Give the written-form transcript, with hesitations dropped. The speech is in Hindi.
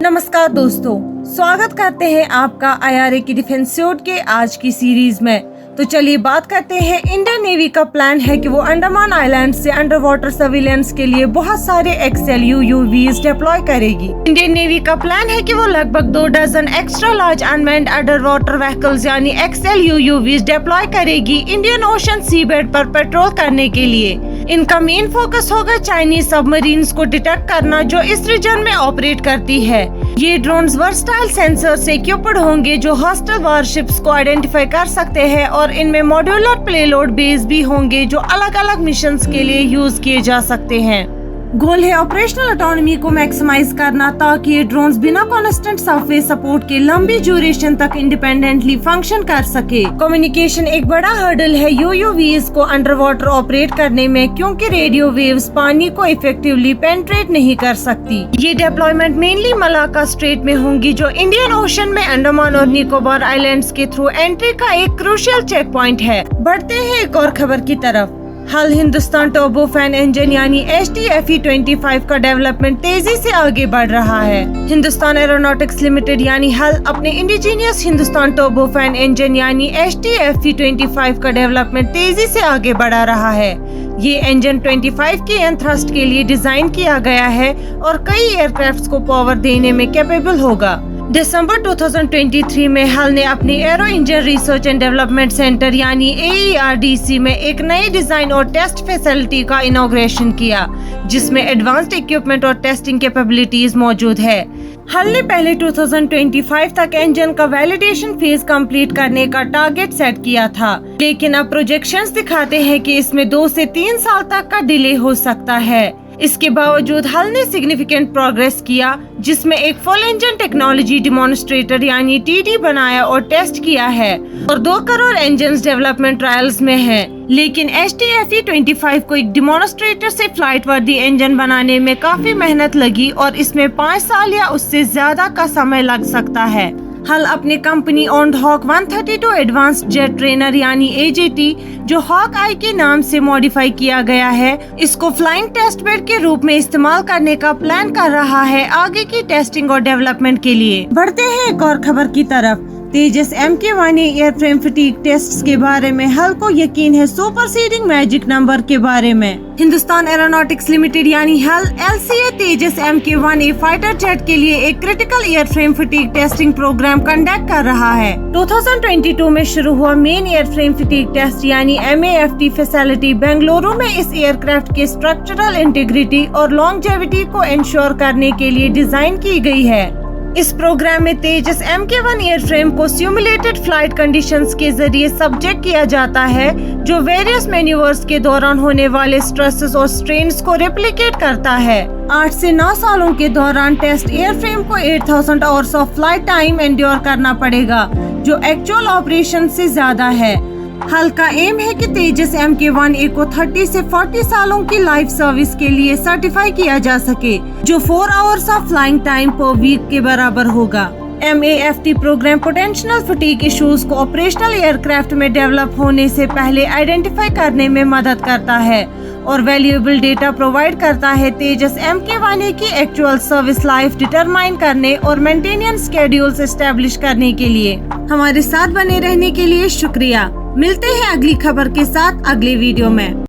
नमस्कार दोस्तों, स्वागत करते हैं आपका IRA की डिफेंस सूट के आज की सीरीज में। तो चलिए बात करते हैं। इंडियन नेवी का प्लान है कि वो अंडमान आइलैंड से अंडर वाटर सर्विलेंस के लिए बहुत सारे XLU UAVs डिप्लॉय करेगी। इंडियन नेवी का प्लान है कि वो लगभग 2 dozen extra large unmanned under water vehicles यानी XLU UAVs डिप्लॉय करेगी इंडियन ओशन सीबेड पर पेट्रोल करने के लिए। इनका मेन फोकस होगा चाइनीज सबमरीन्स को डिटेक्ट करना जो इस रीजन में ऑपरेट करती है। ये ड्रोन्स वर्सटाइल सेंसर से इक्विप्ड होंगे जो हॉस्टाइल वारशिप्स को आइडेंटिफाई कर सकते हैं और इनमें मॉड्यूलर प्लेलोड बेस भी होंगे जो अलग अलग मिशंस के लिए यूज किए जा सकते हैं। गोल है ऑपरेशनल ऑटोनॉमी को मैक्सिमाइज करना ताकि ये ड्रोन्स बिना कांस्टेंट सॉफ्टवेयर सपोर्ट के लंबी ड्यूरेशन तक इंडिपेंडेंटली फंक्शन कर सके। कम्युनिकेशन एक बड़ा हर्डल है UAVs को अंडर वाटर ऑपरेट करने में क्योंकि रेडियो वेव्स पानी को इफेक्टिवली पेनिट्रेट नहीं कर सकती। ये डिप्लॉयमेंट मेनली मलाक्का स्ट्रेट में होंगी जो इंडियन ओशन में अंडमान और निकोबार आइलैंड्स के थ्रू एंट्री का एक क्रूशियल चेक पॉइंट है। बढ़ते हैं एक और खबर की तरफ। हाल हिंदुस्तान टर्बोफैन इंजन यानी HTFE-25 का डेवलपमेंट तेजी से आगे बढ़ रहा है। हिंदुस्तान एरोनॉटिक्स लिमिटेड यानी हल अपने इंडिजीनियस हिंदुस्तान टर्बोफैन इंजन यानी HTFE-25 का डेवलपमेंट तेजी से आगे बढ़ा रहा है। ये इंजन 25 के एन थ्रस्ट के लिए डिजाइन किया गया है और कई एयरक्राफ्ट्स को पावर देने में कैपेबल होगा। दिसंबर 2023 में हल ने अपनी arrow engine research and development centre यानी AERDC में एक नई डिजाइन और टेस्ट फैसिलिटी का इनॉग्रेशन किया जिसमें एडवांस्ड इक्विपमेंट और टेस्टिंग कैपेबिलिटीज मौजूद है। हल ने पहले 2025 तक इंजन का वैलिडेशन फेज कंप्लीट करने का टारगेट सेट किया था, लेकिन अब प्रोजेक्शंस दिखाते हैं कि इसमें 2 से 3 साल तक का डिले हो सकता है। इसके बावजूद हल ने सिग्निफिकेंट प्रोग्रेस किया जिसमें एक फुल इंजन टेक्नोलॉजी डिमॉन्स्ट्रेटर यानी TD बनाया और टेस्ट किया है और 2 करोड़ इंजन डेवलपमेंट ट्रायल्स में है। लेकिन HTFE-25 को एक डिमॉन्स्ट्रेटर से फ्लाइट वर्दी इंजन बनाने में काफी मेहनत लगी और इसमें 5 साल या उससे ज्यादा का समय लग सकता है। हल अपने company owned Hawk 132 advanced jet trainer यानी AJT जो हॉक आई के नाम से मॉडिफाई किया गया है, इसको फ्लाइंग टेस्ट बेड के रूप में इस्तेमाल करने का प्लान कर रहा है आगे की टेस्टिंग और डेवलपमेंट के लिए। बढ़ते हैं एक और खबर की तरफ। तेजस MK-1A एयरफ्रेम फटीग टेस्ट्स के बारे में हल को यकीन है सुपरसीडिंग मैजिक नंबर के बारे में। हिंदुस्तान एरोनॉटिक्स लिमिटेड यानी हल LCA तेजस MK-1A फाइटर जेट के लिए एक critical airframe fatigue testing program conduct कर रहा है। 2022 में शुरू हुआ मेन एयरफ्रेम फटीग टेस्ट यानी MAFT फैसिलिटी बेंगलुरु में इस एयरक्राफ्ट के स्ट्रक्चरल इंटीग्रिटी और लॉन्जेविटी को इंश्योर करने के लिए डिजाइन की गई है। इस प्रोग्राम में तेजस MK-1 एयरफ्रेम को सिमुलेटेड फ्लाइट कंडीशंस के जरिए सब्जेक्ट किया जाता है जो वेरियस मैन्यूवर्स के दौरान होने वाले स्ट्रेसेस और स्ट्रेन्स को रेप्लिकेट करता है। 8 से 9 सालों के दौरान टेस्ट एयरफ्रेम को 8000 hours of flight time endure करना पड़ेगा जो एक्चुअल ऑपरेशन से ज्यादा है। हल का एम है कि तेजस MK-1A को 30 से 40 सालों की लाइफ सर्विस के लिए सर्टिफाई किया जा सके जो 4 आवर्स ऑफ फ्लाइंग टाइम पर वीक के बराबर होगा। MAFT program potential fatigue issues को ऑपरेशनल एयरक्राफ्ट में डेवलप होने से पहले आइडेंटिफाई करने में मदद करता है और वैल्यूएबल डेटा प्रोवाइड करता है तेजस MK-1A की एक्चुअल सर्विस लाइफ डिटरमाइन करने और मेंटेनेंस स्केड्यूल्स एस्टेब्लिश करने के लिए। हमारे साथ बने रहने के लिए शुक्रिया। मिलते हैं अगली खबर के साथ अगले वीडियो में।